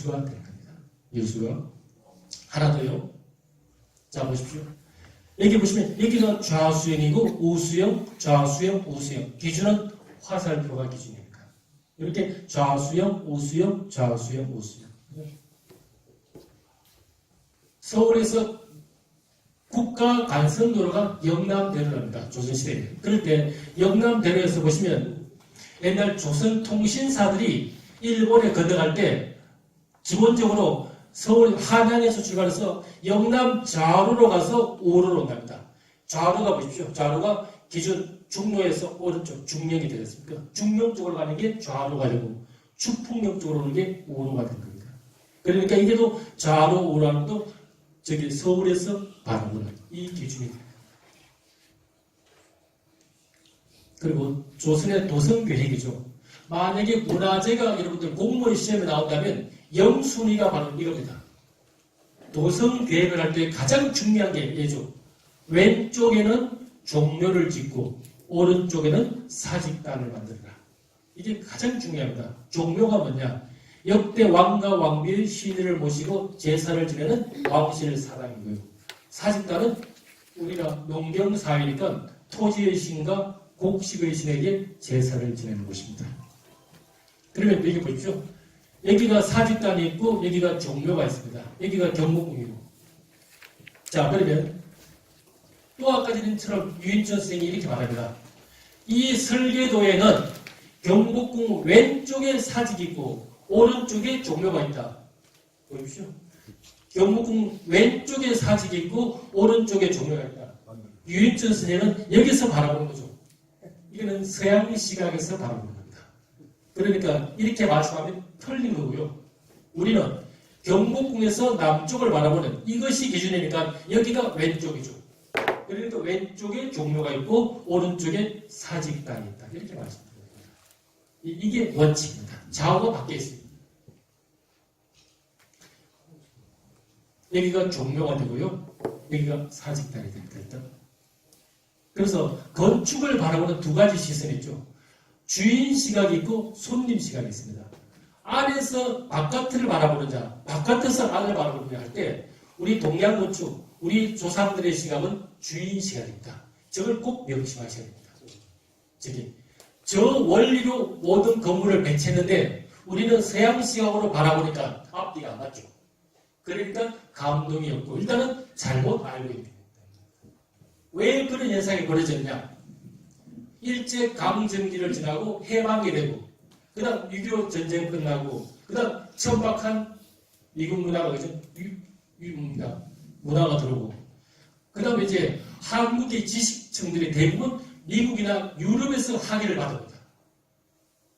2가 되는 겁니다. 여수가. 하나 더요. 자, 보십시오. 여기 보시면 여기가 좌수형이고 우수형, 좌수형, 우수형. 기준은 화살표가 기준이니까. 이렇게 좌수형, 우수형, 좌수형, 우수형. 서울에서 국가 간선도로가 영남대로랍니다. 조선시대에. 그럴 때 영남대로에서 보시면 옛날 조선통신사들이 일본에 건너갈 때 기본적으로 서울 한양에서 출발해서 영남 좌로로 가서 우로로 온답니다. 좌로가 보십시오. 좌로가 기준 중로에서 오른쪽 중령이 되겠습니까? 중령 쪽으로 가는 게 좌로가 되고 축풍령 쪽으로 오는 게 우로가 된 겁니다. 그러니까 이게도 좌로 우로라는 것도 저기 서울에서 바라보는 이 기준이 됩니다. 그리고 조선의 도성계획이죠. 만약에 문화재가 여러분들 공무원 시험에 나온다면 영순위가 바로 이겁니다. 도성계획을 할 때 가장 중요한 게 예죠. 왼쪽에는 종묘를 짓고 오른쪽에는 사직단을 만들어라. 이게 가장 중요합니다. 종묘가 뭐냐? 역대 왕과 왕비의 신의를 모시고 제사를 지내는 왕실 사당이고요. 사직단은 우리가 농경사회니까 토지의 신과 곡식의 신에게 제사를 지내는 곳입니다. 그러면 여기 보십시오. 여기가 사직단이 있고 여기가 종묘가 있습니다. 여기가 경복궁이고. 자, 그러면 또 아까 전처럼 유인천 선생님이 이렇게 말합니다. 이 설계도에는 경복궁 왼쪽에 사직이 있고 오른쪽에 종묘가 있다. 보십시오. 경복궁 왼쪽에 사직이 있고 오른쪽에 종묘가 있다. 유인천 선생님은 여기서 바라보는 거죠. 이거는 서양 시각에서 바라보는 겁니다. 그러니까 이렇게 말씀하면 틀린 거고요. 우리는 경복궁에서 남쪽을 바라보는 이것이 기준이니까 여기가 왼쪽이죠. 그러니까 왼쪽에 종묘가 있고 오른쪽에 사직단이 있다. 이렇게 말씀드립니다. 이게 원칙입니다. 좌우가 바뀌어 있습니다. 여기가 종묘가 되고요. 여기가 사직단이 됩니다. 일단. 그래서 건축을 바라보는 두 가지 시선이 있죠. 주인 시각이 있고 손님 시각이 있습니다. 안에서 바깥을 바라보는 자, 바깥에서 안을 바라보는 자 할 때 우리 동양 건축, 우리 조상들의 시각은 주인 시각입니다. 저걸 꼭 명심하셔야 됩니다. 저 원리로 모든 건물을 배치했는데 우리는 서양 시각으로 바라보니까 앞뒤가 안 맞죠. 그러니까 감동이 없고 일단은 잘못 알고 있는 겁니다. 왜 그런 현상이 벌어졌냐? 일제강점기를 지나고 해방이 되고 그 다음 6.25 전쟁 끝나고 그 다음 천박한 미국 문화가 그죠? 문화가 들어오고 그 다음에 이제 한국의 지식층들이 대부분 미국이나 유럽에서 학위를 받습니다.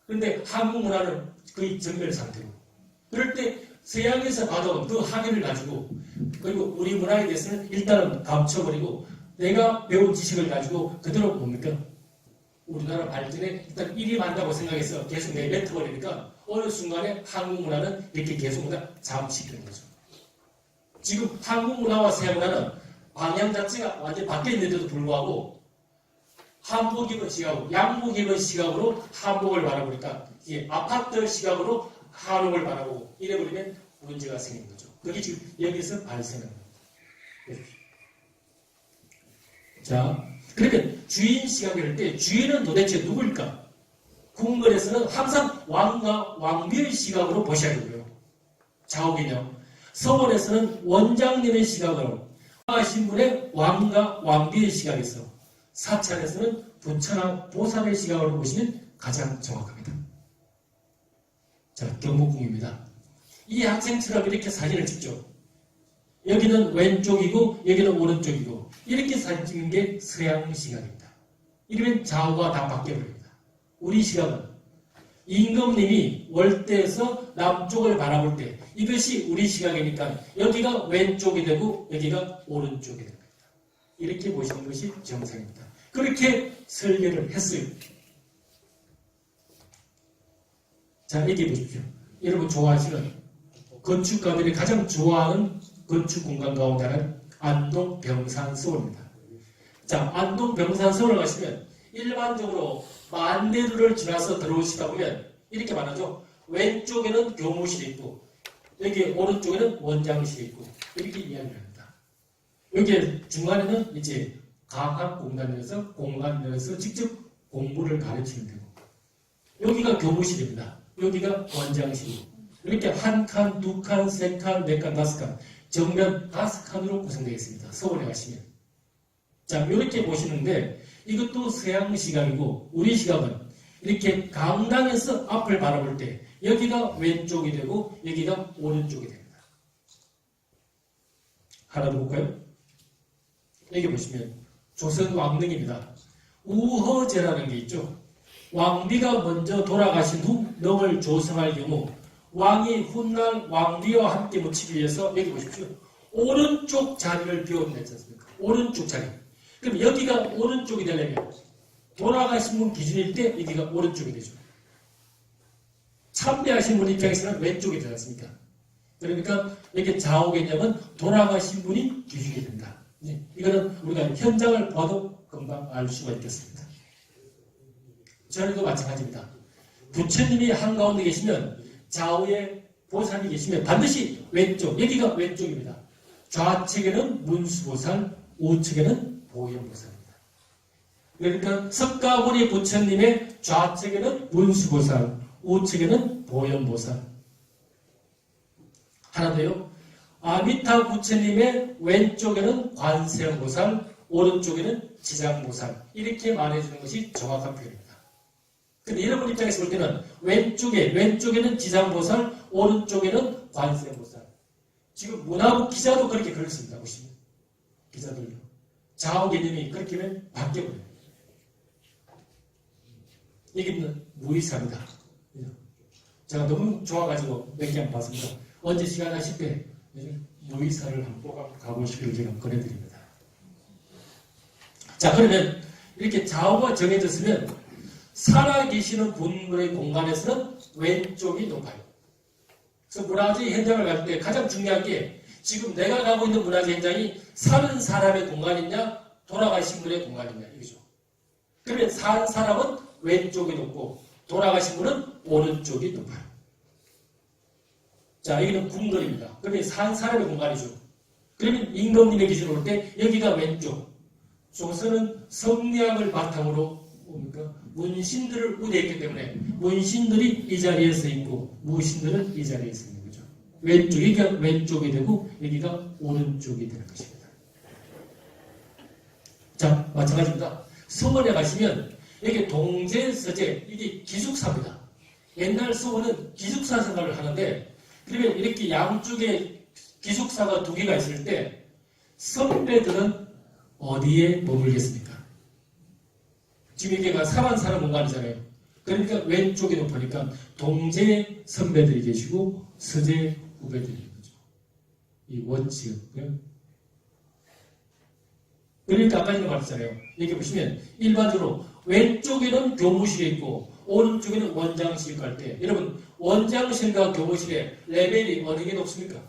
그런데 한국 문화는 거의 전멸 상태고 그럴 때 서양에서 받아온 그 학위를 가지고 그리고 우리 문화에 대해서는 일단은 감춰버리고 내가 배운 지식을 가지고 그대로 뭡니까? 우리나라 발전에 일단 일임한다고 생각해서 계속 내뱉어버리니까 어느 순간에 한국 문화는 이렇게 계속 잠식되는 거죠. 지금 한국 문화와 서양 문화는 방향 자체가 완전히 바뀌어 있는데도 불구하고 한복 입은 시각으로, 양복 입은 시각으로 한복을 바라보니까 이게 아파트 시각으로 한옥을 바라보고 이래버리면 문제가 생기는 거죠. 그게 지금 여기서 발생합니다. 자, 그러니까 주인 시각을 할 때 주인은 도대체 누구일까? 궁궐에서는 항상 왕과 왕비의 시각으로 보셔야 되고요. 좌우개념. 서원에서는 원장님의 시각으로 신분의 왕과 왕비의 시각에서 사찰에서는 부처나 보살의 시각으로 보시면 가장 정확합니다. 자, 경복궁입니다. 이 학생처럼 이렇게 사진을 찍죠. 여기는 왼쪽이고 여기는 오른쪽이고 이렇게 사진 찍는 게 서양 시각입니다. 이러면 좌우가 다 바뀌어버립니다. 우리 시각은 임금님이 월대에서 남쪽을 바라볼 때 이것이 우리 시각이니까 여기가 왼쪽이 되고 여기가 오른쪽이 됩니다. 이렇게 보시는 것이 정상입니다. 그렇게 설계를 했어요. 자, 여기 보십시오. 여러분 좋아하시는 건축가들이 가장 좋아하는 건축 공간 가운데 하나는 안동 병산서울입니다. 자, 안동 병산서울 가시면 일반적으로 만내루를 지나서 들어오시다 보면 이렇게 말하죠. 왼쪽에는 교무실이 있고 여기 오른쪽에는 원장실이 있고 이렇게 이야기를 합니다. 여기 중간에는 이제 각 공간에서 직접 공부를 가르치는 데고 여기가 교무실입니다. 여기가 원장실이고 이렇게 한 칸, 두 칸, 세 칸, 네 칸, 다섯 칸 정면 5칸으로 구성되어 있습니다. 서울에 가시면 자 이렇게 보시는데 이것도 서양 시각이고 우리 시각은 이렇게 강당에서 앞을 바라볼 때 여기가 왼쪽이 되고 여기가 오른쪽이 됩니다. 하나 더 볼까요? 여기 보시면 조선 왕릉입니다. 우허제라는 게 있죠. 왕비가 먼저 돌아가신 후 릉을 조성할 경우 왕이 훗날 왕비와 함께 묻히기 위해서 여기 보십시오. 오른쪽 자리를 비워냈지 않습니까? 오른쪽 자리. 그럼 여기가 오른쪽이 되려면 돌아가신 분 기준일 때 여기가 오른쪽이 되죠. 참배하신 분 입장에서는 왼쪽이 되지 않습니까? 그러니까 여기 좌우 개념은 돌아가신 분이 기준이 된다. 이거는 우리가 현장을 봐도 금방 알 수가 있겠습니다. 저희도 마찬가지입니다. 부처님이 한가운데 계시면 좌우에 보살이 계시면 반드시 왼쪽, 여기가 왼쪽입니다. 좌측에는 문수보살, 우측에는 보현보살입니다. 그러니까 석가모니 부처님의 좌측에는 문수보살, 우측에는 보현보살. 하나 더요. 아미타 부처님의 왼쪽에는 관세음보살, 오른쪽에는 지장보살. 이렇게 말해주는 것이 정확한 표현입니다. 근데 여러분 입장에서 볼 때는 왼쪽에는 지장보살, 오른쪽에는 관세음보살. 지금 문화부 기자도 그렇게 그렸습니다. 보시면. 기자들요. 좌우 개념이 그렇게 하면 바뀌어버려요. 이게 무의사입니다. 제가 너무 좋아가지고 몇 개 한번 봤습니다. 언제 시간 하실 때 무의사를 한번 가보시기를 제가 권해드립니다. 자, 그러면 이렇게 좌우가 정해졌으면 살아계시는 분의 공간에서는 왼쪽이 높아요. 그래서 문화재 현장을 갈 때 가장 중요한 게 지금 내가 가고 있는 문화재 현장이 사는 사람의 공간이냐 돌아가신 분의 공간이냐 이거죠. 그러면 산 사람은 왼쪽이 높고 돌아가신 분은 오른쪽이 높아요. 자, 여기는 궁궐입니다. 그러면 산 사람의 공간이죠. 그러면 임금님의 기준으로 볼 때 여기가 왼쪽. 조선은 성리학을 바탕으로 뭡니까? 문신들을 우대했기 때문에 문신들이 이 자리에서 있고 무신들은 이 자리에서 있는 거죠. 여기가 왼쪽이 되고 여기가 오른쪽이 되는 것입니다. 자, 마찬가지입니다. 서원에 가시면 여기 동제서재 이게 기숙사입니다. 옛날 서원은 기숙사 생활을 하는데 그러면 이렇게 양쪽에 기숙사가 두 개가 있을 때 선배들은 어디에 머물겠습니까? 지금 여기가 사람 사는 공간이잖아요. 그러니까 왼쪽이 높으니까 동제 선배들이 계시고 서재 후배들이 있는 거죠. 이 원칙은. 그러니까 아까 전에 말했잖아요. 여기 보시면 일반적으로 왼쪽에는 교무실이 있고 오른쪽에는 원장실이 갈 때 여러분 원장실과 교무실의 레벨이 어느 게 높습니까?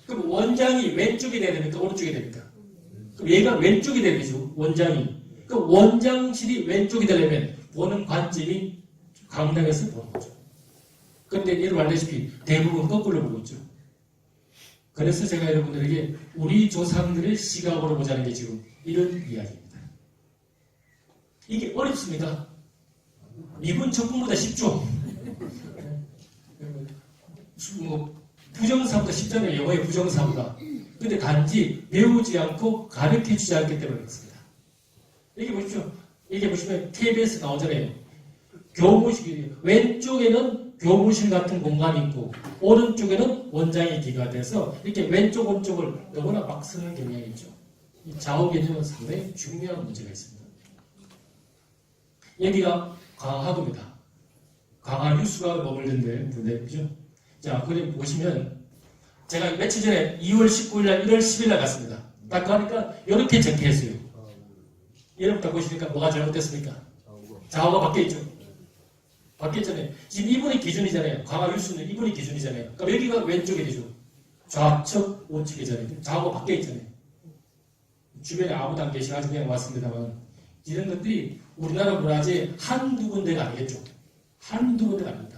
그럼 원장이 왼쪽이 돼야 됩니까? 오른쪽이 됩니까? 그럼 얘가 왼쪽이 돼야 되죠. 원장이. 그 원장실이 왼쪽이 되려면 보는 관점이 강당에서 보는 거죠. 그런데 여러분 알다시피 대부분 거꾸로 보고 있죠. 그래서 제가 여러분들에게 우리 조상들의 시각으로 보자는 게 지금 이런 이야기입니다. 이게 어렵습니까? 미분 적분보다 쉽죠. 부정사보다 쉽잖아요. 영어의 부정사보다. 근데 단지 배우지 않고 가르쳐주지 않기 때문에 그렇습니다. 여기 보십시오. 여기 보시면 KBS 나오잖아요. 교무실, 왼쪽에는 교무실 같은 공간이 있고 오른쪽에는 원장의 기가 돼서 이렇게 왼쪽 오른쪽을 너무나 막 쓰는 경향이 있죠. 이 좌우 개념은 상당히 중요한 문제가 있습니다. 여기가 광화도입니다. 광화뉴스가 머물는데 그죠? 자, 그림 보시면 제가 며칠 전에 2월 19일 날 1월 10일 날 갔습니다. 딱 가니까 이렇게 적혀있어요. 이름부터 보시니까 뭐가 잘못됐습니까? 좌우가 바뀌어있죠. 바뀌었잖아요. 지금 이분이 기준이잖아요. 광화뉴스는 이분이 기준이잖아요. 그럼 여기가 왼쪽이 되죠. 좌측, 우측이잖아요. 좌우가 바뀌어있잖아요. 주변에 아무도 안 계셔가지고 그냥 왔습니다만 이런 것들이 우리나라 문화재 한두 군데가 아니겠죠. 한두 군데가 아닙니다.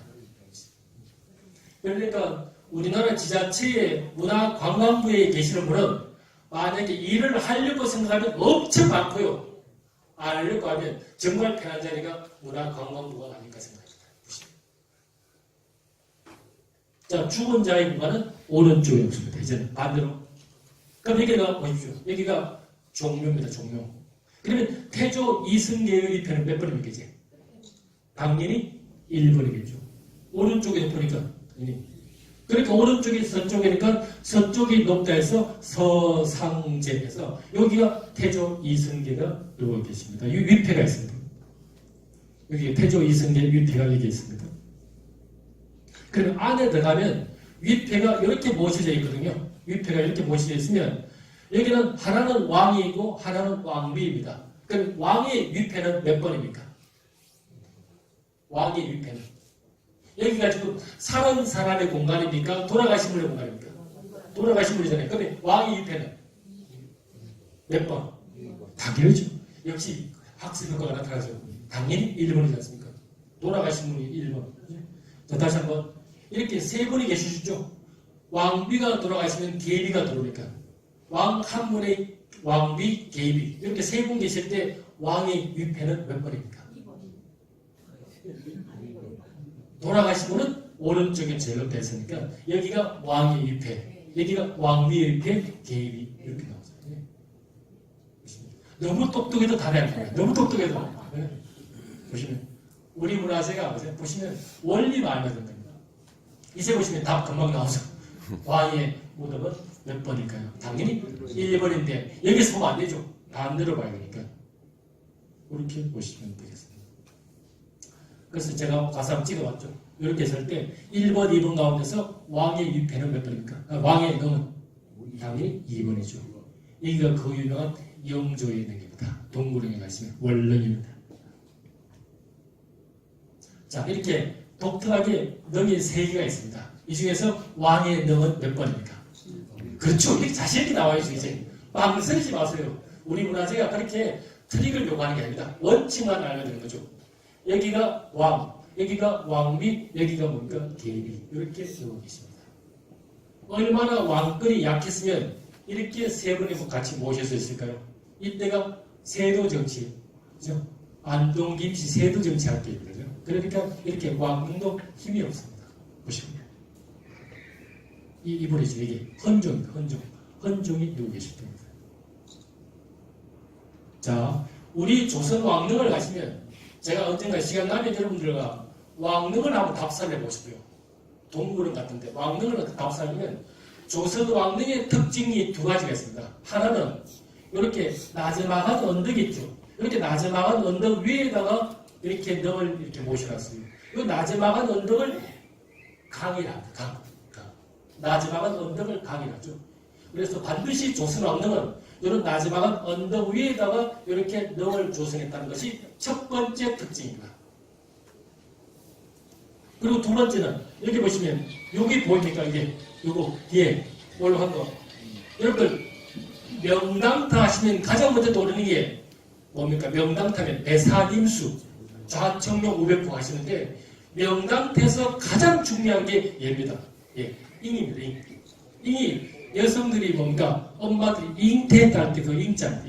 그러니까 우리나라 지자체의 문화관광부에 계시는 분은 만약에 일을 하려고 생각하면 엄청 많고요. 안 하려고 하면 정말 편한 자리가 문화관광부가 아닐까 생각합니다. 자, 죽은 자의 공간은 오른쪽에 없습니다. 이제는 반대로. 그럼 여기가 보십시오. 여기가 종묘입니다. 종묘. 그러면 태조 이승계의 편은 몇 번입니까 이제? 당연히 1번이겠죠. 오른쪽에 보니까 그러니까 오른쪽이 서쪽이니까 서쪽이 높다 해서 서상제에서 여기가 태조 이승계가 누워 계십니다. 이 위패가 있습니다. 여기 태조 이승계 위패가 여기 있습니다. 그럼 안에 들어가면 위패가 이렇게 모셔져 있거든요. 위패가 이렇게 모셔져 있으면 여기는 하나는 왕이고 하나는 왕비입니다. 그럼 왕의 위패는 몇 번입니까? 왕의 위패는 여기가 지금 사는 사람의 공간입니까? 돌아가신 분의 공간입니까? 돌아가신 분이잖아요. 그런데 왕의 위패는 몇 번? 당연히죠. 역시 학습 효과가 나타나죠. 당연히 1번이지 않습니까? 돌아가신 분이 1번. 자, 다시 한번. 이렇게 세 분이 계시죠? 왕비가 돌아가시면 계비가 들어오니까. 왕 한 분의 왕비, 계비. 이렇게 세 분 계실 때 왕의 위패는 몇 번입니까? 돌아가신 분은 오른쪽에 제일 높다 했으니까 여기가 왕의 위패, 여기가 왕비의 위패, 계비 이렇게 나오죠. 네. 너무 똑똑해도 답이 안 나와요. 너무 똑똑해도. 네. 보시면 우리 문화재가 보시면 원리 마음에 든답니다. 이제 보시면 답 금방 나오죠. 왕의 무덤은 몇 번일까요? 당연히 1번인데 여기서 보면 안 되죠. 반대로 봐야 되니까 이렇게 보시면 되겠습니다. 그래서 제가 가서 한번 찍어봤죠. 이렇게 했을 때 1번, 2번 가운데서 왕의 위패는 몇 번입니까? 왕의 능은 당연히 2번이죠. 여기가 그 유명한 영조의 능입니다. 동구령에 가시면 원릉입니다. 자, 이렇게 독특하게 능이 3개가 있습니다. 이 중에서 왕의 능은 몇 번입니까? 그렇죠. 이렇게 자신있게 나와야죠. 이제 망설이지 마세요. 우리 문화재가 그렇게 트릭을 요구하는 게 아닙니다. 원칙만 알면 되는 거죠. 여기가 왕, 여기가 왕비, 여기가 뭔가 계비 이렇게 쓰고 계십니다. 얼마나 왕권이 약했으면 이렇게 세 분이 같이 모실 수 있을까요? 이때가 세도 정치, 그죠? 안동, 김씨 세도 정치 할 때거든요. 그러니까 이렇게 왕릉도 힘이 없습니다. 보시면 이분이죠. 이게 헌종입니다. 헌종이 누구 계실 겁니다. 자, 우리 조선 왕릉을 가시면 제가 언젠가 시간 나면 여러분들과 왕릉을 한번 답사를 해보고 싶어요. 동굴은 같은데 왕릉을 답사하면 조선 왕릉의 특징이 2가지가 있습니다. 하나는 이렇게 나지막한 언덕이 있죠. 이렇게 나지막한 언덕 위에다가 이렇게 능을 이렇게 모셔놨습니다. 이 나지막한 언덕을 강이랍니다. 강. 나지막한 언덕을 강이라죠. 그래서 반드시 조선 왕릉은 이런 나지막한 언덕 위에다가 이렇게 능을 조성했다는 것이 첫 번째 특징입니다. 그리고 2번째는 여기 보시면 여기 보입니까? 이게 요거 뒤에 올라간 거. 여러분들 명당타 하시면 가장 먼저 떠오르는 게 뭡니까? 명당타면 배산임수 좌청룡 500호 하시는데 명당태에서 가장 중요한 게 얘입니다. 예, 잉입니다. 잉. 잉이 여성들이 뭔가 엄마들이 잉태했다 할 때 그 잉자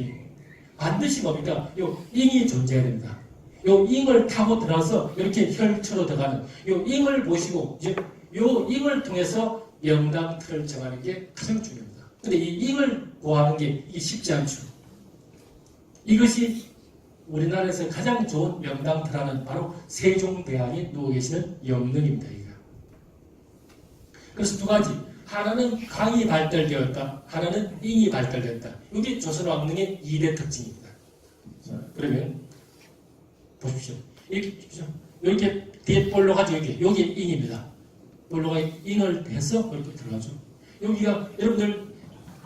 반드시 뭡니까? 요 잉이 존재해야 됩니다. 요 잉을 타고 들어서 이렇게 혈처로 들어가는 요 잉을 보시고 이제 요 잉을 통해서 명당틀을 정하는 게 가장 중요합니다. 근데 이 잉을 구하는 게 이게 쉽지 않죠. 이것이 우리나라에서 가장 좋은 명당틀하는 바로 세종대왕이 누워 계시는 영릉입니다. 이거. 그래서 2가지. 하나는 강이 발달되었다. 하나는 잉이 발달되었다. 이게 조선 왕릉의 2대 특징입니다. 자, 그러면 보십시오. 이렇게 뒤에 볼로가 여기 잉입니다. 볼로가 잉을 해서 이렇게 들어가죠. 여기가 여러분들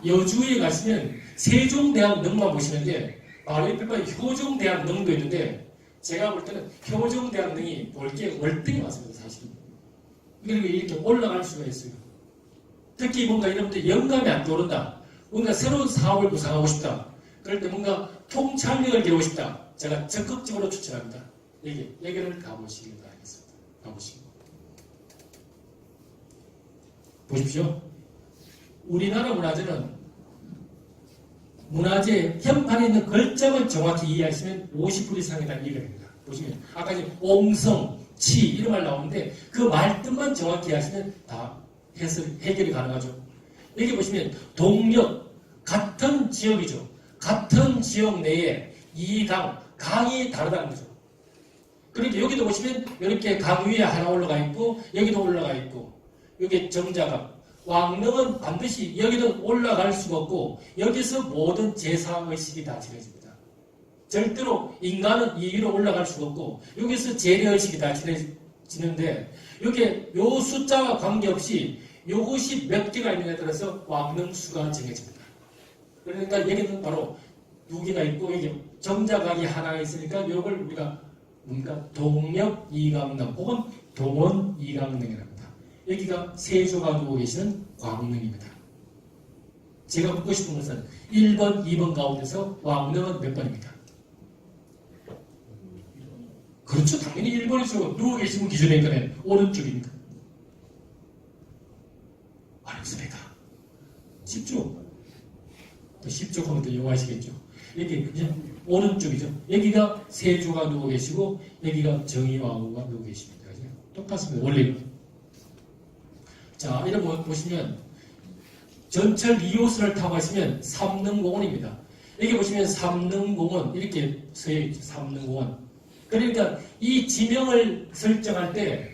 여주에 가시면 세종대왕 능만 보시는데 바로 옆에 효종대왕 능도 있는데 제가 볼 때는 효종대왕 능이 볼 게 월등히 많습니다. 사실. 그리고 이렇게 올라갈 수가 있어요. 특히 뭔가 여러분들 영감이 안 떠오른다. 뭔가 새로운 사업을 구상하고 싶다. 그럴 때 뭔가 통찰력을 기르고 싶다. 제가 적극적으로 추천합니다. 여기를 가보시길 바라겠습니다. 가보시고. 보십시오. 우리나라 문화재는 문화재 현판에 있는 글자만 정확히 이해하시면 50% 이상이라는 얘기가 됩니다. 보시면 아까 이제 옹성, 치 이런 말 나오는데 그 말뜻만 정확히 이해하시면 다 해결이 가능하죠. 여기 보시면 동력, 같은 지역이죠. 같은 지역 내에 이강, 강이 다르다는 거죠. 그러니까 여기도 보시면 이렇게 강 위에 하나 올라가 있고 여기도 올라가 있고 여기 정자강, 왕릉은 반드시 여기는 올라갈 수가 없고 여기서 모든 제사의식이 다 지내집니다. 절대로 인간은 이 위로 올라갈 수가 없고 여기서 재래의식이 다 지내지는데 여기 요 숫자와 관계없이 요것이 몇 개가 있느냐에 따라서 왕릉수가 정해집니다. 그러니까 여기는 바로 두 개가 있고 여기 정자각이 하나 있으니까 이걸 우리가 뭡니까? 동력 이강릉 혹은 동원 이강릉이라고 합니다. 여기가 세조가 두고 계시는 광릉입니다. 제가 묻고 싶은 것은 1번, 2번 가운데서 왕릉은 몇 번입니까? 그렇죠. 당연히 1번이죠. 누워 계시면 기준이니까 오른쪽입니까? 어렵습니까? 쉽죠? 또 쉽죠 하면 또 용하시겠죠. 여기 이제 오른쪽이죠. 여기가 세조가 누워 계시고 여기가 정의왕후가 누워 계십니다. 그죠? 똑같습니다. 원리는. 자, 이런 거 보시면 전철 2호선을 타고 가시면 삼릉공원입니다. 여기 보시면 삼릉공원 이렇게 써있죠. 삼릉공원. 그러니까 이 지명을 설정할 때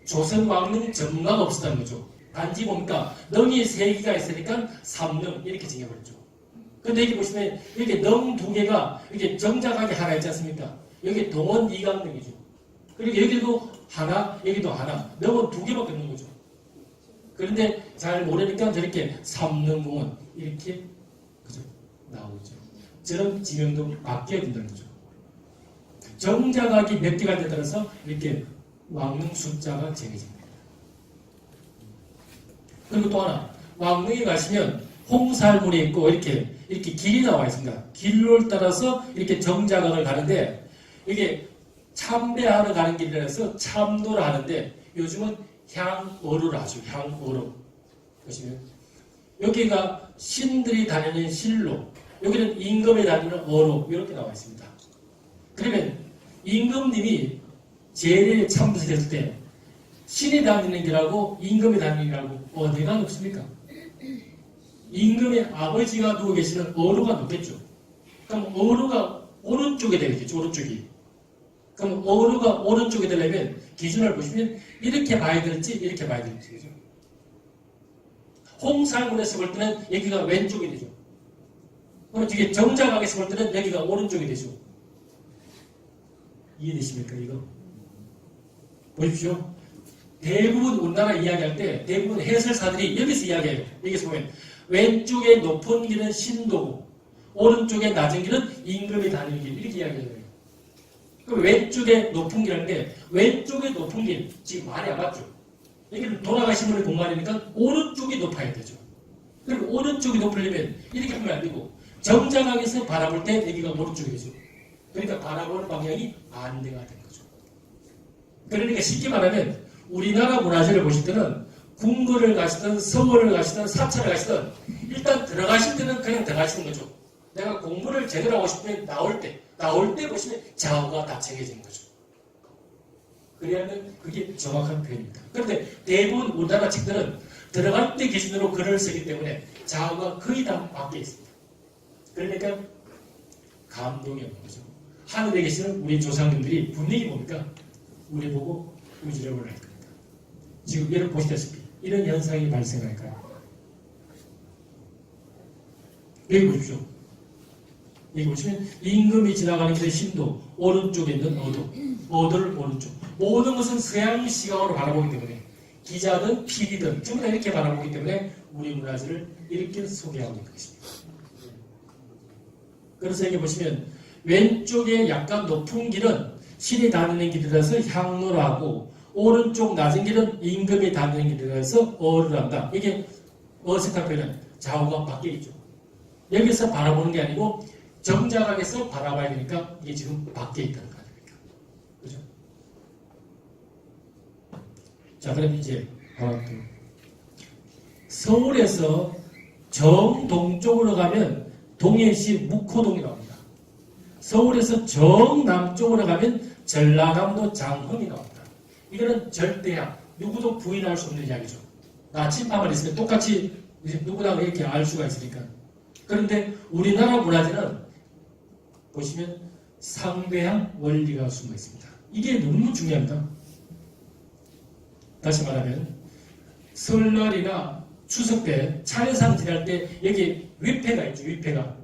조선 왕릉 전가가 없었다는 거죠. 단지 뭡니까? 능이 3개가 있으니까 삼릉 이렇게 정해버렸죠. 근데 여기 보시면 여기 능 2개가 이렇게 정자각이 하나 있지 않습니까? 여기 동원 이강릉이죠. 그리고 여기도 하나, 여기도 하나. 능은 2개밖에 없는 거죠. 그런데 잘 모르니까 저렇게 삼릉공원 이렇게 그죠? 나오죠. 저런 지명도 바뀌어야 된다는 거죠. 정자각이 몇 개가 되에 따라서 이렇게 왕릉 숫자가 정해집니다. 그리고 또 하나, 왕릉에 가시면 홍살문이 있고 이렇게 길이 나와 있습니다. 길을 따라서 이렇게 정자각을 가는데 이게 참배하러 가는 길이라서 참도를 하는데 요즘은 향어루를 하죠. 향어루. 보시면 여기가 신들이 다니는 실로, 여기는 임금이 다니는 어로 이렇게 나와 있습니다. 그러면 임금님이 제례에 참석했을 때 신이 다니는 길하고 임금이 다니는 길하고 어디가 높습니까? 임금의 아버지가 누워 계시는 어루가 높겠죠. 그럼 어루가 오른쪽에 되겠죠. 오른쪽이. 그럼 어루가 오른쪽에 되려면 기준을 보시면 이렇게 봐야 될지 이렇게 봐야 될지. 그죠? 홍살문에서 볼 때는 여기가 왼쪽이 되죠. 그럼 뒤에 정자각에서 볼 때는 여기가 오른쪽이 되죠. 이해되십니까? 이거? 보십시오. 대부분 우리나라 이야기할 때 대부분 해설사들이 여기서 이야기해요. 여기서 보면 왼쪽에 높은 길은 신도고 오른쪽에 낮은 길은 임금이 다니는 길 이렇게 이야기해요. 그럼 왼쪽에 높은 길인데 왼쪽에 높은 길 지금 말이 안 맞죠. 여기는 돌아가신 분의 공간이니까 오른쪽이 높아야 되죠. 그리고 오른쪽이 높으려면 이렇게 하면 안 되고 정자각에서 바라볼 때 여기가 오른쪽이죠. 그러니까 바라보는 방향이 반대가 되는 거죠. 그러니까 쉽게 말하면 우리나라 문화재를 보실 때는 궁궐을 가시든 서울을 가시든 사찰을 가시든 일단 들어가실 때는 그냥 들어가시는 거죠. 내가 공부를 제대로 하고 싶으면 나올 때 보시면 좌우가 다 정해진 거죠. 그래야면 그게 정확한 표현입니다. 그런데 대부분 우리나라 책들은 들어갈 때 기준으로 글을 쓰기 때문에 좌우가 거의 다 바뀌어 있습니다. 그러니까 감동이 없는 거죠. 하늘에 계시는 우리 조상님들이 분명히 뭡니까? 우리 보고 우주를 올라갈 겁니다. 지금 여러분 보시다시피 이런 현상이 발생할까요? 여기 보십시오. 여기 보시면 임금이 지나가는 길의 신도, 오른쪽에 있는 어도를 오른쪽. 모든 것은 서양 시각으로 바라보기 때문에 기자든 PD든 전부 다 이렇게 바라보기 때문에 우리 문화재를 이렇게 소개하고 있는 것입니다. 그래서 여기 보시면 왼쪽에 약간 높은 길은 신이 다니는 길이라서 향로를 하고 오른쪽 낮은 길은 임금이 다니는 길이라서 어를 한다. 이게 어색한 표현은 좌우가 바뀌어 있죠. 여기서 바라보는 게 아니고 정자각에서 바라봐야 되니까 이게 지금 바뀌어 있다는 거 아닙니까? 그죠? 자, 그럼 이제 서울에서 정동쪽으로 가면 동해시 묵호동이 나옵니다. 서울에서 정남쪽으로 가면 전라남도 장흥이 나옵니다. 이거는 절대야 누구도 부인할 수 없는 이야기죠. 나 침파만 있으면 똑같이 누구나 이렇게 알 수가 있으니까. 그런데 우리나라 문화재는 보시면 상대양 원리가 숨어 있습니다. 이게 너무 중요합니다. 다시 말하면 설날이나 추석 때 차례상 지날 때 여기 위패가 있죠. 위패가.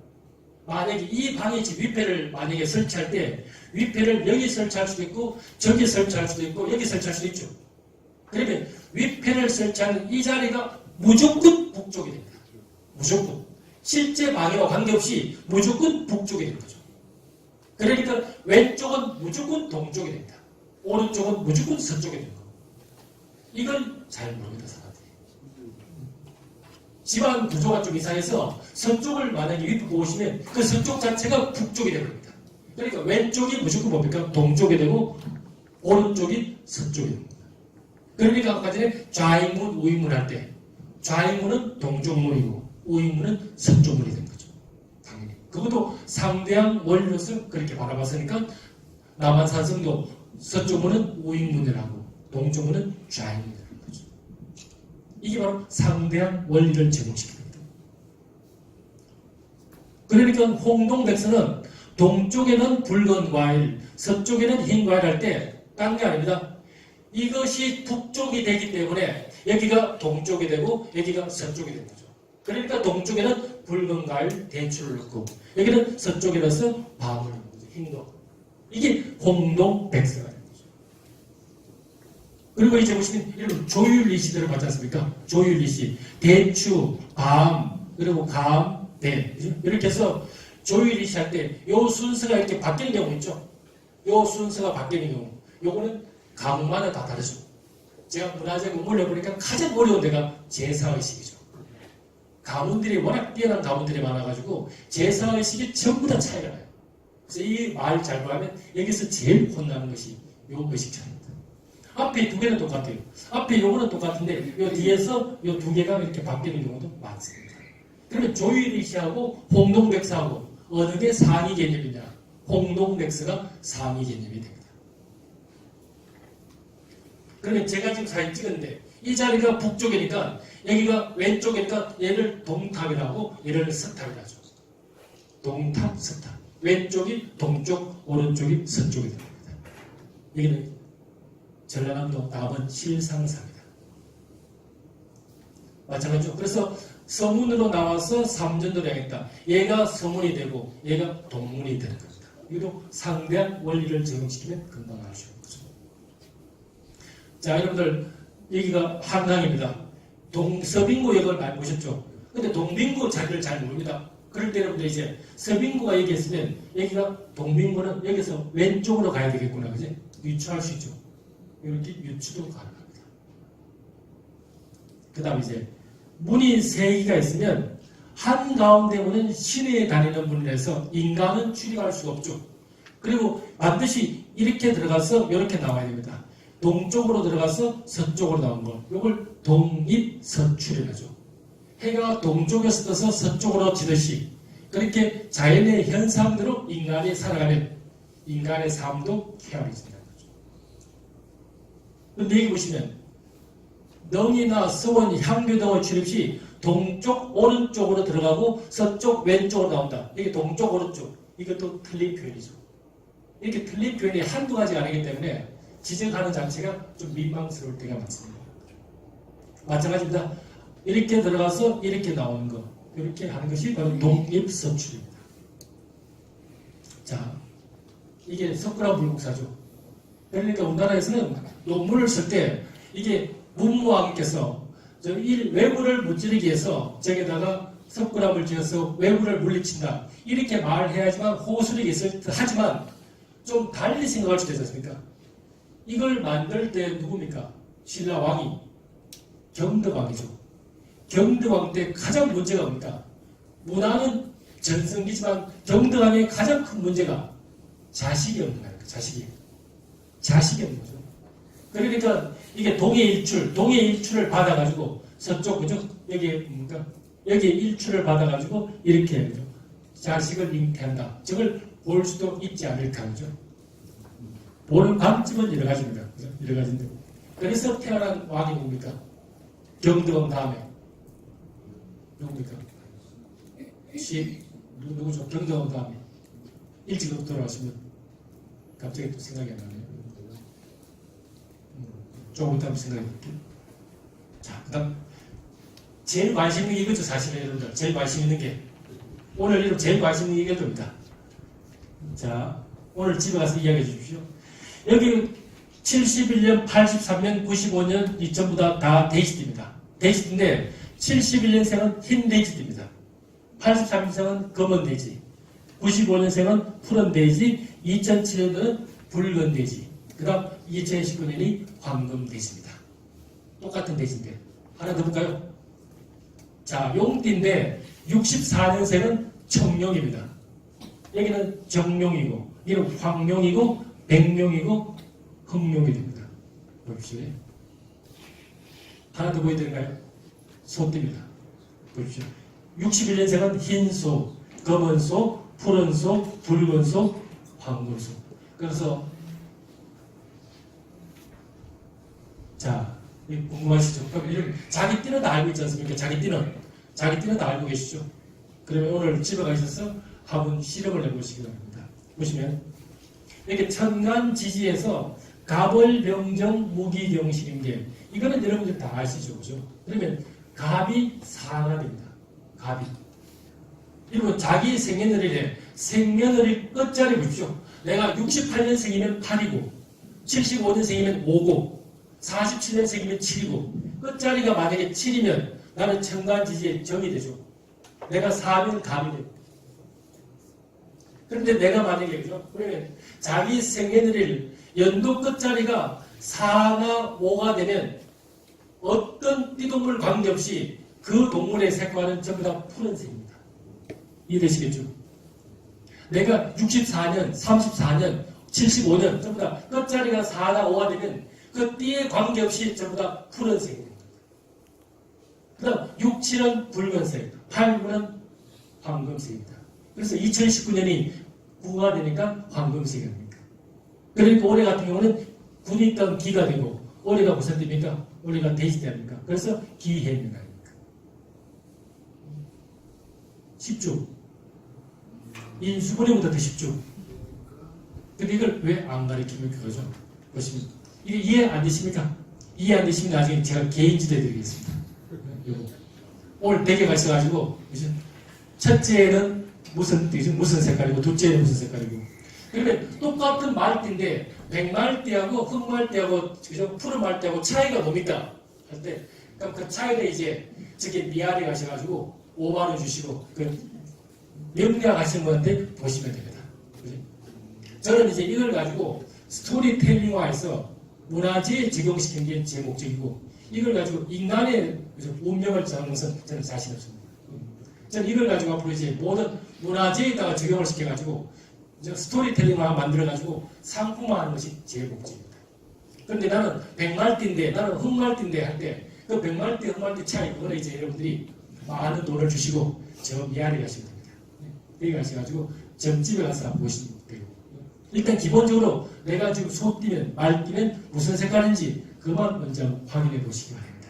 만약에 이 방에 위패를 만약에 설치할 때 위패를 여기 설치할 수도 있고 저기 설치할 수도 있고 여기 설치할 수도 있죠. 그러면 위패를 설치하는 이 자리가 무조건 북쪽이 됩니다. 무조건. 실제 방해와 관계없이 무조건 북쪽이 되는 거죠. 그러니까 왼쪽은 무조건 동쪽이 됩니다. 오른쪽은 무조건 서쪽이 되는 거예요. 이걸 잘 모릅니다, 사람들이. 집안 구조가 좀 이상해서 서쪽을 만약에 위에 보시면 그 서쪽 자체가 북쪽이 되버립니다. 그러니까 왼쪽이 무조건 뭡니까? 동쪽이 되고 오른쪽이 서쪽이 됩니다. 그러니까 아까 전에 좌익문, 우익문 할 때 좌익문은 동쪽문이고 우익문은 서쪽문이 된 거죠. 당연히. 그것도 상대양 원리로서 그렇게 바라봤으니까 남한산성도 서쪽문은 우익문이라고 동쪽문은 좌익문이라는 거죠. 이게 바로 상대양 원리를 적용시킵니다. 그러니까 홍동백서는 동쪽에는 붉은 과일, 서쪽에는 흰 과일 할 때 딴 게 아닙니다. 이것이 북쪽이 되기 때문에 여기가 동쪽이 되고 여기가 서쪽이 되는 거죠. 그러니까 동쪽에는 붉은 과일, 대추를 넣고 여기는 서쪽에 넣어서 밤을 넣는 거죠. 흰 거. 이게 홍동백서가 되는 거죠. 그리고 이제 보시면 이런 조율리시들을 봤지 않습니까? 조율리시, 대추, 밤, 그리고 감, 대 이렇게 해서 조율리시 할 때 요 순서가 이렇게 바뀌는 경우 있죠. 요 순서가 바뀌는 경우 요거는 가문마다 다 다르죠. 제가 문화재 공부를 해보니까 가장 어려운 데가 제사의식이죠. 가문들이 워낙 뛰어난 가문들이 많아가지고 제사의식이 전부 다 차이가 나요. 그래서 이 말 잘못하면 여기서 제일 혼나는 것이 요 의식 차이입니다. 앞에 두 개는 똑같아요. 앞에 요거는 똑같은데 요 뒤에서 요 두 개가 이렇게 바뀌는 경우도 많습니다. 그러면 조율리시하고 홍동백서하고 어느 게 상위 개념이냐? 홍동백서가 상위 개념이 됩니다. 그러면 제가 지금 사진 찍었는데 이 자리가 북쪽이니까 여기가 왼쪽이니까 얘를 동탑이라고 얘를 서탑이라고 하죠. 동탑, 서탑. 왼쪽이 동쪽, 오른쪽이 서쪽이 됩니다. 여기는 전라남도 남원 실상사입니다. 마찬가지죠. 그래서 서문으로 나와서 삼전도를 하겠다. 얘가 서문이 되고 얘가 동문이 되는 겁니다. 이것도 상대한 원리를 적용시키면 금방 알 수 있는 거죠. 자, 여러분들 여기가 한강입니다. 서빙구역을 많이 보셨죠? 근데 동빙구 자리를 잘 모릅니다. 그럴 때 여러분들 이제 서빙구가 여기 있으면 여기가 동빙구는 여기서 왼쪽으로 가야 되겠구나. 그지? 유추할 수 있죠. 이렇게 유추도 가능합니다. 그 다음 이제 문이 세 개가 있으면 한가운데 문은 시내에 다니는 문이라서 인간은 출입할 수가 없죠. 그리고 반드시 이렇게 들어가서 이렇게 나와야 됩니다. 동쪽으로 들어가서 서쪽으로 나온 거. 이걸 동입서출이라죠. 해가 동쪽에서 떠서 서쪽으로 지듯이 그렇게 자연의 현상대로 인간이 살아가면 인간의 삶도 쾌활해진다는 거죠. 그런데 여기 보시면 능이나 서원, 향교 등의 출입 시 동쪽, 오른쪽으로 들어가고 서쪽, 왼쪽으로 나온다. 이게 동쪽, 오른쪽. 이것도 틀린 표현이죠. 이렇게 틀린 표현이 한두 가지가 아니기 때문에 지적하는 자체가 좀 민망스러울 때가 많습니다. 마찬가지입니다. 이렇게 들어가서 이렇게 나오는 거. 이렇게 하는 것이 바로 동입서출입니다. 자, 이게 석굴암 불국사죠. 그러니까 우리나라에서는 논문을 쓸 때 이게 문무학께서 외부를 무찌르기 위해서 저기다가 석굴암을 지어서 외부를 물리친다. 이렇게 말해야지만 호소력이 있을 듯 하지만 좀 달리 생각할 수도 있지 않습니까? 이걸 만들 때 누굽니까? 신라 왕이 경덕왕이죠. 경덕왕 때 가장 문제가 뭡니까? 문화는 전성기지만 경덕왕의 가장 큰 문제가 자식이 없는 거예요. 자식이 없는 거죠. 그러니까 이게 동해일출을 받아가지고 서쪽, 그죠? 여기에 뭡니까? 여기에 일출을 받아가지고 이렇게 그죠? 자식을 잉태한다. 저걸 볼 수도 있지 않을까, 그죠? 보는 관점은 여러 가지입니다. 그죠? 여러 가지인데. 그래서 태어난 왕이 뭡니까? 경드왕 다음에 누굽니까? 누구죠? 경드왕 다음에 일찍 돌아가시면 갑자기 또 생각이 안 나네요. 조금 있다 생각해 볼게요. 자, 그 다음 제일 관심 있는 게 이거죠. 사실은 여러분들 제일 관심 있는 게 오늘 여러분 제일 관심 있는 게 이겁니다. 자, 오늘 집에 가서 이야기해 주십시오. 여기 71년, 83년, 95년 이 전부 다 데이지트입니다. 데이지트인데 71년생은 흰 데이지트입니다. 83년생은 검은 데이지, 95년생은 푸른 데이지, 2007년도는 붉은 데이지, 그 다음 2019년이 황금 데이지입니다. 똑같은 데이지인데 하나 더 볼까요? 자, 용띠인데 64년생은 청룡입니다. 여기는 정룡이고 여기는 황룡이고 백룡이고 흑룡이 됩니다. 보십시오. 하나 더 보여드릴까요? 소띠입니다. 보십시오. 61년생은 흰소, 검은소, 푸른소, 붉은소, 황금소. 그래서 자, 궁금하시죠? 그럼 자기 띠는 다 알고 있지 않습니까? 자기 띠는 다 알고 계시죠? 그러면 오늘 집에 가셔서 한번 실험을 해보시기 바랍니다. 보시면 이렇게 천간지지에서 갑을병정 무기경신인계 이거는 여러분들 다 아시죠? 그죠? 그러면 갑이 사가 됩니다. 갑이. 그리고 자기 생년월일에 생년월일 끝자리 보십시오. 내가 68년생이면 8이고 75년생이면 5고 47년생이면 7이고 끝자리가 만약에 7이면 나는 천간지지에 정이 되죠. 내가 4면 갑이 돼요. 그런데 내가 만약에 그죠? 그러면 자기 생년월일 연도 끝자리가 4나 5가 되면 어떤 띠동물 관계없이 그 동물의 색깔은 전부 다 푸른색입니다. 이해되시겠죠? 내가 64년, 34년, 75년 전부 다 끝자리가 4나 5가 되면 그 띠에 관계없이 전부 다 푸른색입니다. 그 다음 6, 7은 붉은색, 8, 9는 황금색입니다. 그래서 2019년이 9가 되니까 황금색입니다. 그러니까 올해 같은 경우는 9이 있던 기가 되고 올해가 무슨 때입니까? 올해가 데이지 아닙니까? 그래서 기해입니다. 쉽죠? 인수분해보다 더 쉽죠? 근데 이걸 왜 안 가르칩니까? 그러죠? 보시면 이게 이해 안 되십니까? 이해 안 되시면 나중에 제가 개인 지도 해드리겠습니다. 요거. 오늘 댁에 가셔가지고 첫째는 무슨 색깔이고 둘째는 무슨 색깔이고 그러면 똑같은 말띠인데 백말띠하고 흑말띠하고 그죠? 푸른 말띠하고 차이가 뭡니까? 할 때 그럼 그 차이를 이제 저기 미아리 가셔가지고 5만 원 주시고 그 명리학 하시는 분한테 보시면 됩니다. 그죠? 저는 이제 이걸 가지고 스토리텔링화해서 문화재에 적용시키는 게 제 목적이고 이걸 가지고 인간의 운명을 정하는 것은 저는 자신 없습니다. 저는 이걸 가지고 앞으로 이제 모든 문화재에다가 적용을 시켜가지고 스토리텔링화 만들어가지고 상품화하는 것이 제 목적입니다. 그런데 나는 백말띠인데 나는 흑말띠인데 할 때 그 백말띠 흑말띠 차이 그거는 이제 여러분들이 많은 돈을 주시고 저 미아리 가시면 됩니다. 여기 가셔가지고 점집에 가서 보시면 되고 일단 기본적으로 내가 지금 소띠면 말띠면 무슨 색깔인지 그만 먼저 확인해 보시기 바랍니다.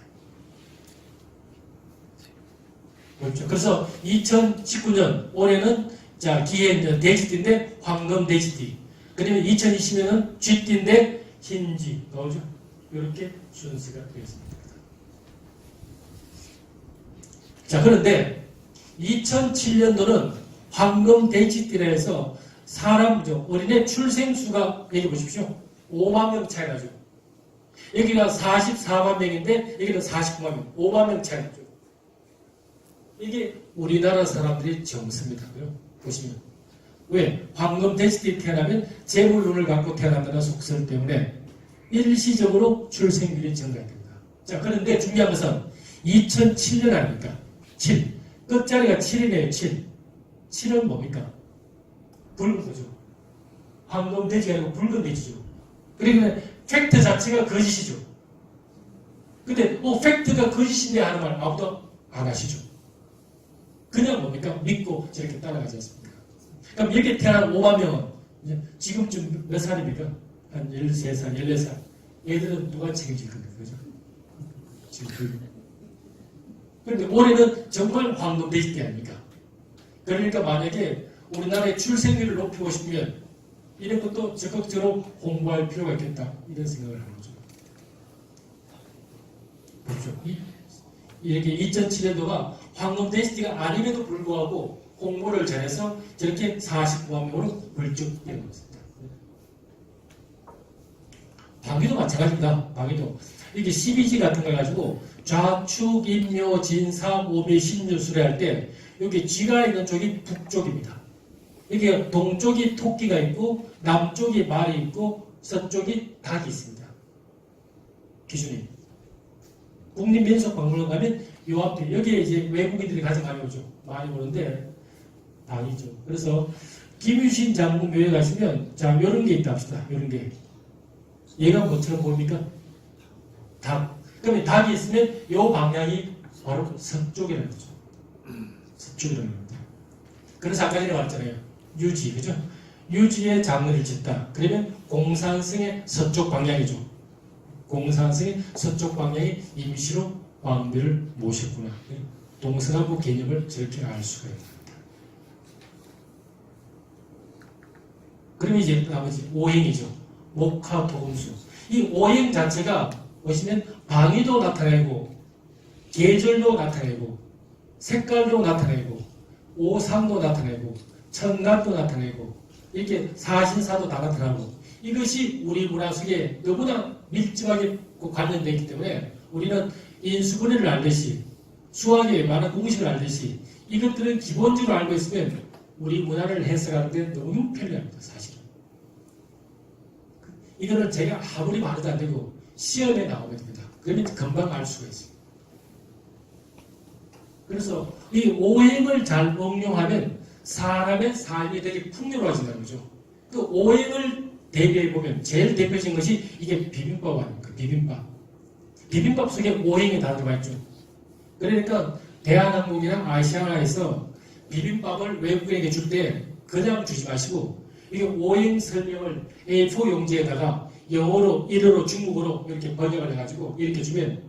그렇죠. 그래서 2019년 올해는 자 기해 데이지띠인데 황금 데이지띠 그러면 2020년은 쥐띠인데 흰쥐 나오죠. 이렇게 순서가 되었습니다. 자 그런데 2007년도는 황금 데이지띠라 해서 사람 어린애 출생수가 여기 보십시오. 5만 명 차이 나죠. 여기가 44만 명인데 여기는 49만 명, 5만 명 차이 나죠. 이게 우리나라 사람들의 정수입니다. 보시면 왜? 황금 데이지띠 태어나면 재물운을 갖고 태어난다는 속설 때문에 일시적으로 출생률이 증가됩니다. 자 그런데 중요한 것은 2007년 아닙니까? 7 끝자리가 7이네요. 7은 뭡니까? 붉은 거죠. 황금 돼지가 아니고 붉은 돼지죠. 그러면 팩트 자체가 거짓이죠. 근데 팩트가 거짓인데 하는 말 아무도 안 하시죠. 그냥 뭡니까? 믿고 저렇게 따라가지 않습니까? 그럼 여기 태어난 5만 명은 지금쯤 몇 살입니까? 한 13살, 14살. 얘들은 누가 책임질 겁니까? 그죠? 지금 그런데 올해는 정말 황금 대시 때 아닙니까? 그러니까 만약에 우리나라의 출생률을 높이고 싶으면 이런 것도 적극적으로 홍보할 필요가 있겠다. 이런 생각을 하는 거죠. 보십시오. 이렇게 2007년도가 황금 대시가 아님에도 불구하고 홍보를 잘해서 저렇게 49만 명으로 불쭉 되는 것입니다. 방위도 마찬가지입니다. 방위도. 이게 12지 같은 걸 가지고 좌축, 임묘, 진사, 오미, 신유 수레할 때 여기 쥐가 있는 쪽이 북쪽입니다. 이게 동쪽이 토끼가 있고 남쪽이 말이 있고 서쪽이 닭이 있습니다. 기준이. 국립민속박물관 가면 요 앞에 여기에 이제 외국인들이 가장 많이 오죠. 많이 오는데 닭이죠. 그래서 김유신 장군 묘에 가시면 자 이런 게 있다 합시다. 이런 게 얘가 뭐처럼 보입니까? 닭. 그러면 닭이 있으면 요 방향이 바로 서쪽이라는 거죠. 서쪽이라는 겁니다. 그래서 아까 전에 말했잖아요. 유지, 그죠? 유지에 장을 짓다. 그러면 공산성의 서쪽 방향이죠. 공산성의 서쪽 방향이 임시로 왕비를 모셨구나. 동서남북 개념을 저렇게 알 수가 있습니다. 그럼 이제 나머지 오행이죠. 목화, 토금수. 이 오행 자체가 보시면 방위도 나타내고 계절도 나타내고 색깔도 나타내고 오상도 나타내고 천간도 나타내고 이렇게 사신사도 다 나타나고 이것이 우리 문화 속에 너무나 밀접하게 관련되어 있기 때문에 우리는 인수분해를 알듯이 수학의 많은 공식을 알듯이 이것들은 기본적으로 알고 있으면 우리 문화를 해석하는데 너무 편리합니다. 사실은. 이거는 제가 아무리 말해도 안 되고 시험에 나오게 됩니다. 그러면 금방 알 수가 있어요. 그래서 이 오행을 잘 응용하면 사람의 삶이 되게 풍요로워진다는 거죠. 그 오행을 대비해보면 제일 대표적인 것이 이게 비빔밥 아닙니까? 비빔밥. 비빔밥 속에 오행이 다 들어가 있죠. 그러니까 대한항공이나 아시아나에서 비빔밥을 외국인에게 줄 때 그냥 주지 마시고 이게 오행 설명을 A4 용지에다가 영어로, 일어로, 중국어로 이렇게 번역을 해가지고 이렇게 주면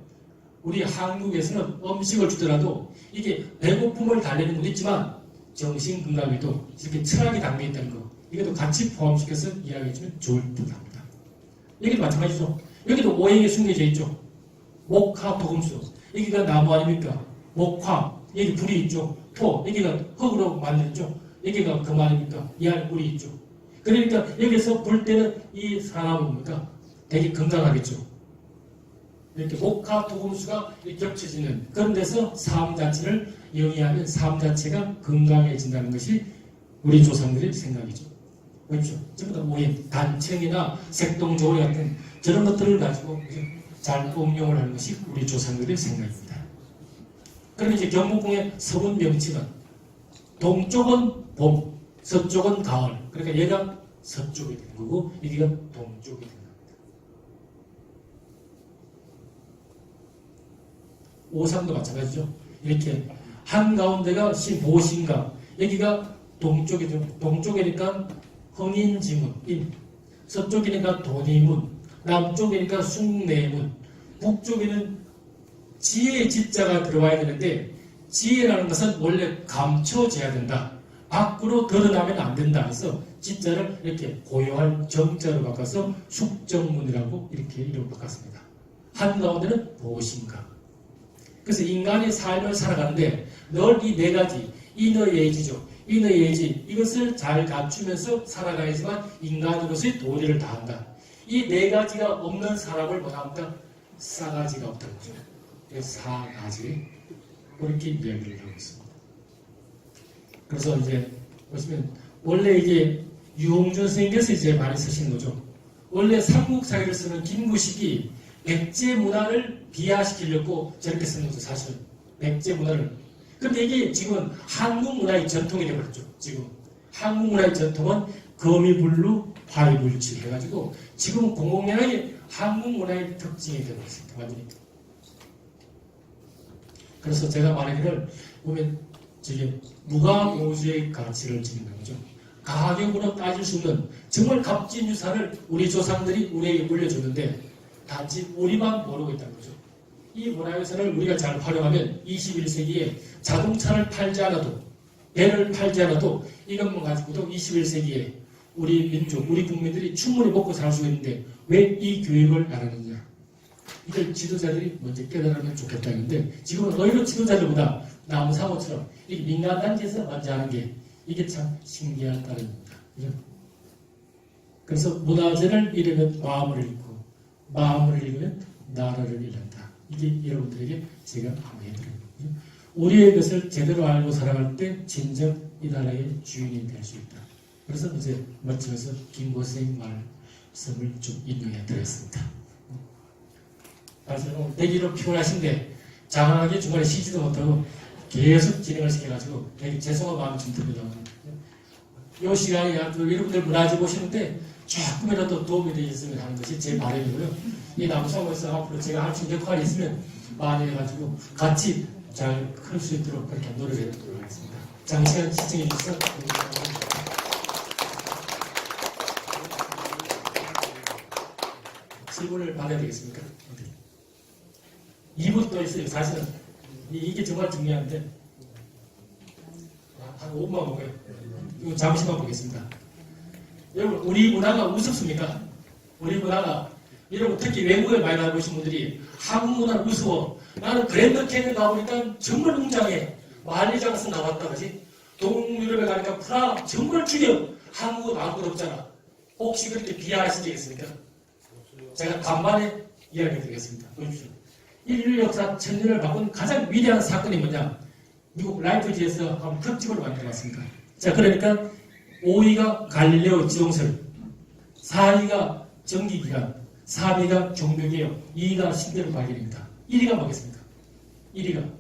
우리 한국에서는 음식을 주더라도 이게 배고픔을 달래는 건 있지만 정신건강에도 이렇게 철학이 담겨 있다는 거 이것도 같이 포함시켜서 이야기해주면 좋을 듯합니다. 여기도 마찬가지죠. 여기도 오행이 숨겨져 있죠. 목화, 토금수. 여기가 나무 아닙니까? 목화. 여기 불이 있죠. 토. 여기가 흙으로 만들죠. 여기가 금 아닙니까? 이 안에 물이 있죠. 그러니까 여기서 볼 때는 이 사람은 뭡니까? 되게 건강하겠죠. 이렇게 목화, 토금수가 겹쳐지는 그런 데서 삶 자체를 영위하면 삶 자체가 건강해진다는 것이 우리 조상들의 생각이죠. 그렇죠? 전부 다 오행, 단청이나 색동조리 같은 저런 것들을 가지고 잘 응용을 하는 것이 우리 조상들의 생각입니다. 그럼 이제 경복궁의 서문 명칭은 동쪽은 봄, 서쪽은 가을. 그러니까 얘가 서쪽이 되는 거고 여기가 동쪽이 되는 겁니다. 오상도 마찬가지죠. 이렇게 한가운데가 보신강, 여기가 동쪽이죠. 동쪽이니까 흥인지문, 서쪽이니까 도니문, 남쪽이니까 숭례문, 북쪽에는 지혜의 지자가 들어와야 되는데 지혜라는 것은 원래 감춰져야 된다. 밖으로 드러나면 안 된다. 그래서 지자를 이렇게 고요한 정자로 바꿔서 숙정문이라고 이렇게 이름을 바꿨습니다. 한가운데는 보신강. 그래서 인간의 삶을 살아가는데 늘 이 네 가지 인어예지죠. 인어예지 이것을 잘 갖추면서 살아가야지만 인간으로서의 도리를 다한다. 이 네 가지가 없는 사람을 뭐합니까? 싸가지가 없다는 거죠. 사가지 그렇게 이야기를 하고 있습니다. 그래서 이제 보시면 원래 이게 유홍준 선생님께서 이제 많이 쓰신 거죠. 원래 삼국사기를 쓰는 김구식이 백제 문화를 비하시키려고 저렇게 쓰는 거죠. 사실은 백제 문화를. 그런데 이게 지금 한국 문화의 전통이 되어버렸죠. 지금 한국 문화의 전통은 거미불루 화이불치 해가지고 지금 공공연하게 한국 문화의 특징이 되어버렸습니다. 완전히. 그래서 제가 말하기를 보면 저게 무가공주의 가치를 지니는 거죠. 가격으로 따질 수 없는 정말 값진 유산을 우리 조상들이 우리에게 물려줬는데 단지 우리만 모르고 있다는 거죠. 이 문화유산을 우리가 잘 활용하면 21세기에 자동차를 팔지 않아도 배를 팔지 않아도 이것만 가지고도 21세기에 우리 민족, 우리 국민들이 충분히 먹고 살 수 있는데 왜 이 교육을 안 하느냐. 이걸 지도자들이 먼저 깨달으면 좋겠다는데 지금은 오히려 지도자들보다 나무사고처럼 이렇게 민간단체에서 먼저 하는 게 이게 참 신기한 따름입니다. 그죠? 그래서 문화재를 잃으면 마음을 잃고 마음을 잃으면 나라를 잃는다. 이게 여러분들에게 제가 한번 해드립니다. 우리의 것을 제대로 알고 살아갈 때 진정 이 나라의 주인이 될 수 있다. 그래서 이제 마치면서 김고생 말씀을 좀 인용해 드렸습니다. 사실 오늘 대기로 피곤하신데 장황하게 중간에 쉬지도 못하고 계속 진행을 시켜가지고 되게 죄송한 마음이 좀 듭니다. 이 시간에 여러분들 문화재 보시는데 조금이라도 도움이 되셨으면 하는 것이 제 바람이고요. 이 남성에서 앞으로 제가 할 수 있는 역할이 있으면 많이 해가지고 같이 잘 클 수 있도록 그렇게 노력해 보도록 하겠습니다. 장시간 시청해 주셔서 감사합니다. 질문을 받아야 되겠습니까? 2분 또 있어요. 사실은 이게 정말 중요한데 한 5분만 보고요. 이거 잠시만 보겠습니다. 여러분 우리 문화가 우습습니까? 우리 문화가 여러분 특히 외국에 많이 나가보신 분들이 한국 문화는 우스워. 나는 그랜드 캐니언 가보니까 정말 웅장해. 만리장성 나왔다 그지? 동유럽에 가니까 프라하 정말 죽여. 한국은 아무것도 없잖아. 혹시 그렇게 비하하신 적 있습니까? 제가 간만에 이야기 드리겠습니다. 보십시오. 인류 역사 천년을 바꾼 가장 위대한 사건이 뭐냐? 미국 라이프지에서 한번 특집을 만들어봤습니다. 자, 그러니까 5위가 갈릴레오 지동설, 4위가 전기기관, 3위가 종교개혁, 2위가 신대륙 발견입니다. 1위가 뭐겠습니까? 1위가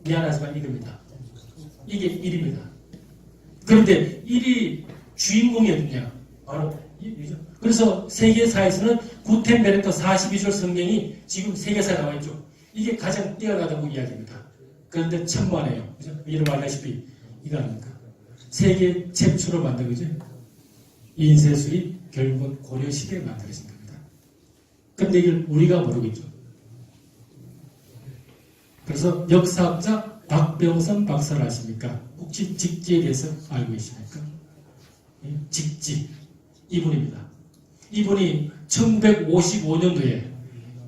미안하지만 이겁니다. 이게 1위입니다. 그런데 1위 주인공이 어디냐? 바로 이죠. 그래서 세계사에서는 구텐베르크 42절 성경이 지금 세계사에 나와 있죠. 이게 가장 뛰어나다고 이야기합니다. 그런데 천만에요. 그죠? 여러분 알다시피 이거 아닙니까? 세계 최초로 만든 거죠. 인쇄술이 결국은 고려시대에 만들어진 겁니다. 그런데 이걸 우리가 모르고 있죠. 그래서 역사학자 박병선 박사를 아십니까? 혹시 직지에 대해서 알고 계십니까? 직지. 이분입니다. 이분이 1955년도에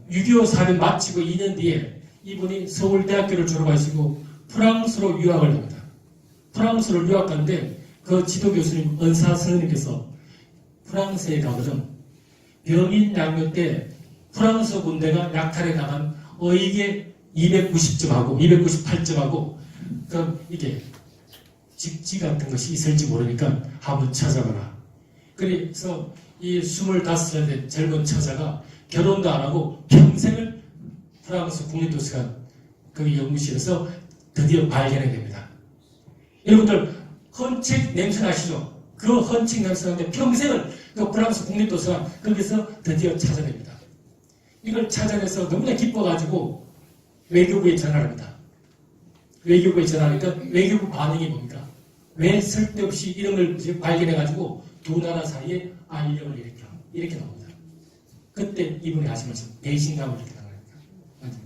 6.25 사변 마치고 2년 뒤에 이분이 서울대학교를 졸업하시고 프랑스로 유학을 갑니다. 프랑스로 유학 가는데 그 지도 교수님 은사 선생님께서 프랑스에 가거든 병인 양요 때 프랑스 군대가 약탈에 나간 어이게 290점하고 298점하고 그럼 이게 직지 같은 것이 있을지 모르니까 한번 찾아봐라. 그래서 이 25살 된 젊은 처자가 결혼도 안 하고 평생을 프랑스 국립도서관 그 연구실에서 드디어 발견하게 됩니다. 여러분들 헌책 냄새 나시죠? 그 헌책 냄새 나는데 평생을 그 프랑스 국립도서관 거기서 드디어 찾아냅니다. 이걸 찾아내서 너무나 기뻐가지고 외교부에 전화를 합니다. 외교부에 전화하니까 외교부 반응이 뭡니까? 왜 쓸데없이 이런 걸 발견해가지고 두 나라 사이에 알력을 이렇게 나옵니다. 그때 이분이 하신 말씀 배신감을 이렇게 나갑니다. 맞아요.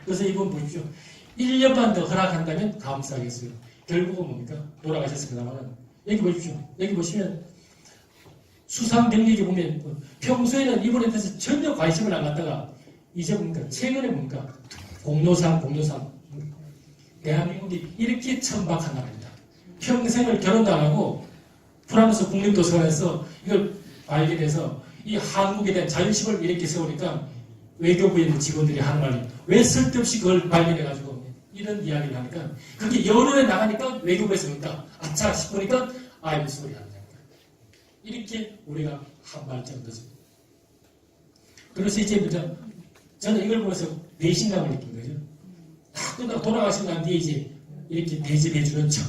그래서 이분 보십시오. 1년만 더 허락한다면 감사하겠어요. 결국은 뭡니까? 돌아가셨습니다만 여기 보십시오. 여기 보시면 수상 경력에 보면 평소에는 이분에 대해서 전혀 관심을 안 갖다가 이제 뭡니까? 최근에 뭡니까? 공로상 대한민국이 이렇게 천박한 나라입니다. 평생을 결혼도 안 하고 프랑스 국립도서관에서 이걸 발견해서 이 한국에 대한 자존심을 이렇게 세우니까 외교부에 있는 직원들이 하는 말이 왜 쓸데없이 그걸 발견해가지고 이런 이야기를 하니까 그게 여론에 나가니까 외교부에서 보니까 아차 싶으니까 무슨 소리 하느냐. 이렇게 우리가 한 발짝 더죠. 그래서 이제 저는 이걸 보면서 배신감을 느낀 거죠. 다 끝나고 돌아가시고 난 뒤에 이제 이렇게 대접해주는 척.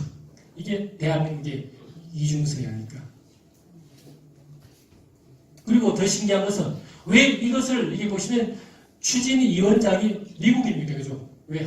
이게 대한민국의 이중성이 아닐까. 그리고 더 신기한 것은 왜 이것을 이게 보시면 추진위원장이 미국입니까? 그죠? 왜